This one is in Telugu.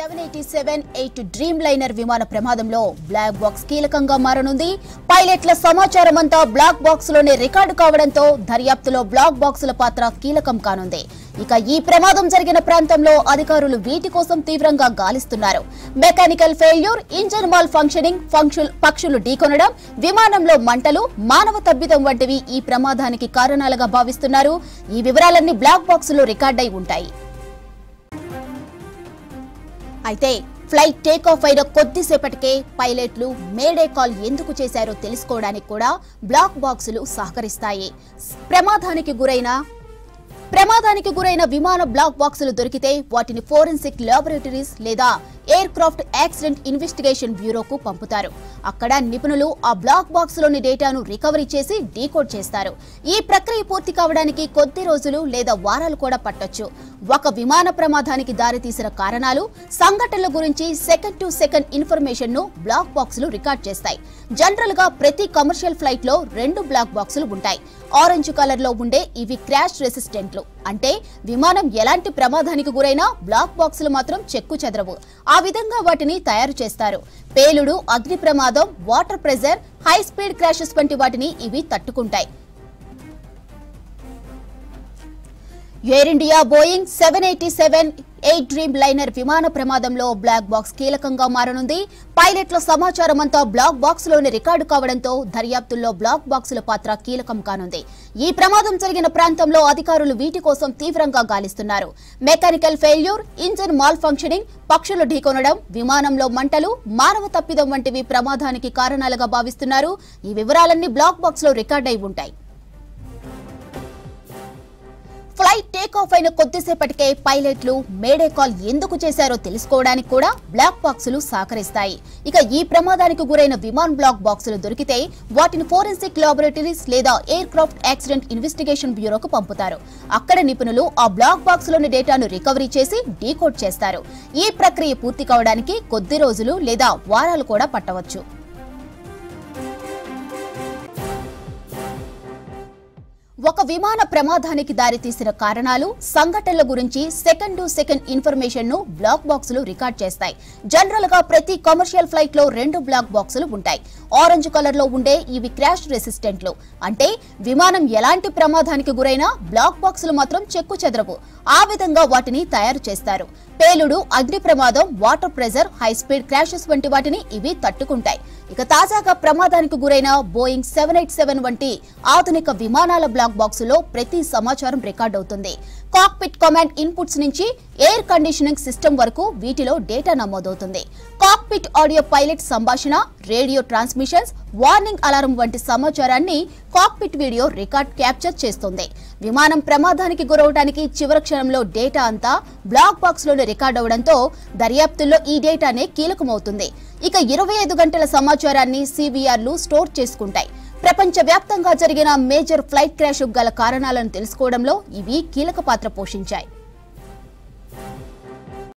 787-8 డ్రీమ్ లైనర్ విమాన ప్రమాదంలో బ్లాక్ బాక్స్ కీలకంగా మారనుంది. పైలట్ల సమాచారం అంతా బ్లాక్ బాక్స్ లోనే రికార్డు కావడంతో దర్యాప్తులో బ్లాక్ బాక్సుల పాత్ర కీలకం కానుంది. ఇక ఈ ప్రమాదం జరిగిన ప్రాంతంలో అధికారులు వీటి కోసం తీవ్రంగా గాలిస్తున్నారు. Mechanical failure, engine malfunctioning, పక్షులు ఢీకొనడం, విమానంలో మంటలు, మానవ తప్పిదం వంటివి ఈ ప్రమాదానికి కారణాలుగా భావిస్తున్నారు. ఈ వివరాలన్నీ బ్లాక్ బాక్స్ లో రికార్డై ఉంటాయి. అయితే ఫ్లైట్ టేక్ ఆఫ్ అయిన కొద్దిసేపటికే పైలట్లు మేడే కాల్ ఎందుకు చేశారో తెలుసుకోవడానికి కూడా బ్లాక్ బాక్సులు సహకరిస్తాయి. ప్రమాదానికి గురైన విమాన బ్లాక్ బాక్సులు దొరికితే వాటిని ఫోరెన్సిక్ ల్యాబొరేటరీస్ లేదా ఎయిర్ క్రాఫ్ట్ యాక్సిడెంట్ ఇన్వెస్టిగేషన్ బ్యూరోకు పంపుతారు. అక్కడ నిపుణులు ఆ బ్లాక్ బాక్స్ లోని డేటాను రికవరీ చేసి డీకోడ్ చేస్తారు. ఈ ప్రక్రియ పూర్తి కావడానికి కొద్ది రోజులు లేదా వారాలు కూడా పట్టొచ్చు. ఒక విమాన ప్రమాదానికి దారితీసిన కారణాలు, సంఘటనల గురించి సెకండ్ టు సెకండ్ ఇన్ఫర్మేషన్ ను బ్లాక్ బాక్సులు రికార్డ్ చేస్తాయి. జనరల్ గా ప్రతి కమర్షియల్ ఫ్లైట్ లో 2 బ్లాక్ బాక్సులు ఉంటాయి. ఆరెంజ్ కలర్ లో ఉండే ఇవి క్రాష్ రెసిస్టెంట్లు, అంటే విమానం ఎలాంటి ప్రమాదానికి గురైనా బ్లాక్ బాక్సులు మాత్రం చెక్కు చెదరవు. ఆ విధంగా వాటిని తయారు చేస్తారు. పేలుడు, అగ్ని ప్రమాదం, water pressure, high speed crashes వంటి వాటిని ఇవి తట్టుకుంటాయి. Air India Boeing 787-8 dream liner విమాన ప్రమాదంలో బ్లాక్ బాక్స్ కీలకంగా మారనుంది. పైలట్ల సమాచారం అంతా బ్లాక్ బాక్స్ లోనే రికార్డు కావడంతో దర్యాప్తుల్లో బ్లాక్ బాక్సుల పాత్ర కీలకం కానుంది. ఈ ప్రమాదం జరిగిన ప్రాంతంలో అధికారులు వీటి కోసం తీవ్రంగా గాలిస్తున్నారు. Mechanical failure, engine malfunctioning, పక్షులు ఢీకొనడం, విమానంలో మంటలు, మానవ తప్పిదం వంటివి ప్రమాదానికి కారణాలుగా భావిస్తున్నారు. ఈ వివరాలన్నీ బ్లాక్ బాక్స్ లో రికార్డ్ అయి ఉంటాయి. ఫ్లైట్ టేక్ ఆఫ్ అయిన కొద్దిసేపటికే పైలట్లు మేడే కాల్ ఎందుకు చేశారో తెలుసుకోవడానికి కూడా బ్లాక్ బాక్సులు సహకరిస్తాయి. ఇక ఈ ప్రమాదానికి గురైన విమాన్ బ్లాక్ బాక్సులు దొరికితే వాటిని ఫోరెన్సిక్ ల్యాబొరేటరీస్ లేదా ఎయిర్ క్రాఫ్ట్ యాక్సిడెంట్ ఇన్వెస్టిగేషన్ బ్యూరోకు పంపుతారు. అక్కడ నిపుణులు ఆ బ్లాక్ బాక్స్ లోని డేటాను రికవరీ చేసి డీకోడ్ చేస్తారు. ఈ ప్రక్రియ పూర్తి కావడానికి కొద్ది రోజులు లేదా వారాలు కూడా పట్టవచ్చు. ఒక విమాన ప్రమాదానికి దారితీసిన కారణాలు, సంఘటనల గురించి సెకండ్ టు సెకండ్ ఇన్ఫర్మేషన్ ను బ్లాక్ బాక్సులు రికార్డ్ చేస్తాయి. జనరల్ గా ప్రతి కమర్షియల్ ఫ్లైట్ లో 2 బ్లాక్ బాక్సులు ఉంటాయి. ఆరెంజ్ కలర్ లో ఉండే ఇవి క్రాష్ రెసిస్టెంట్లు, అంటే విమానం ఎలాంటి ప్రమాదానికి గురైనా బ్లాక్ బాక్సులు మాత్రం చెక్కు చెదరవు. ఆ విధంగా వాటిని తయారు చేస్తారు. పేలుడు, అగ్ని ప్రమాదం, water pressure, high speed crashes వంటి వాటిని ఇవి తట్టుకుంటాయి. ఇక తాజాగా ప్రమాదానికి గురైన బోయింగ్ 787 వంటి ఆధునిక విమానాల బ్లాక్ బాక్సులో ప్రతి సమాచారం రికార్డ్ అవుతుంది. కాక్పిట్ కమాండ్ ఇన్పుట్స్ నుంచి ఎయిర్ కండిషనింగ్ సిస్టమ్ వరకు వీటిలో డేటా నమోదవుతుంది. కాక్పిట్ ఆడియో పైలట్ సంభాషణ, రేడియో ట్రాన్స్మిషన్స్, వార్నింగ్ అలారం వంటి సమాచారాన్ని కాక్పిట్ వీడియో రికార్డ్ క్యాప్చర్ చేస్తుంది. విమానం ప్రమాదానికి గురవడానికి చివరి క్షణంలో డేటా అంతా బ్లాక్ బాక్స్ లోనే రికార్డ్ అవడంతో దర్యాప్తుల్లో ఈ డేటానే కీలకమవుతుంది. ఇక 25 గంటల సమాచారాన్ని సివిఆర్లు స్టోర్ చేసుకుంటాయి. ప్రపంచవ్యాప్తంగా జరిగిన మేజర్ ఫ్లైట్ క్రాష్ గల కారణాలను తెలుసుకోవడంలో ఇవి కీలక పాత్ర పోషించాయి.